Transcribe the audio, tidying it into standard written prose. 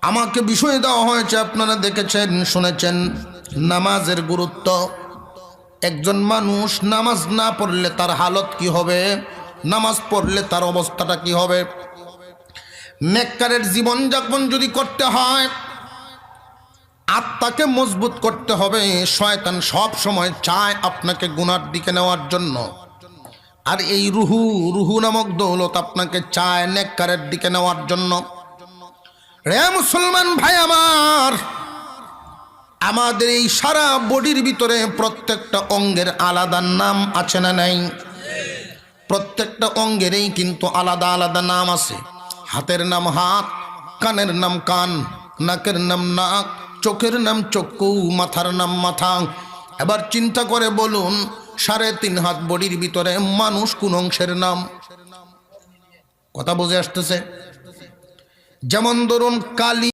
আমাকে বিষয় দেওয়া হয়েছে, আপনারা দেখেছেন শুনেছেন নামাজের গুরুত্ব। একজন মানুষ নামাজ না পড়লে তার হালত কি হবে, নামাজ পড়লে তার অবস্থাটা কি হবে। নেককারের জীবনযাপন যদি করতে হয়, আত্মাকে মজবুত করতে হবে। শয়তান সব সময় চায় আপনাকে গুনার দিকে নেওয়ার জন্য, আর এই রুহু নামক দৌলত আপনাকে চায় নেককারের দিকে নেওয়ার জন্য। রে মুসলমান ভাই আমার, আমাদের এই সারা বডির ভিতরে প্রত্যেকটা অঙ্গের আলাদা নাম আছে না নাই? প্রত্যেকটা অঙ্গেরই কিন্তু আলাদা আলাদা নাম আছে। হাতের নাম হাত, কানের নাম কান, নাকের নাম নাক, চোখের নাম চক্ষু, মাথার নাম মাথা। এবার চিন্তা করে বলুন, 3.5 হাত বডির ভিতরে মানুষ কোন অংশের নাম? কথা বুঝে আসতেছে? যেমন ধরুন কালি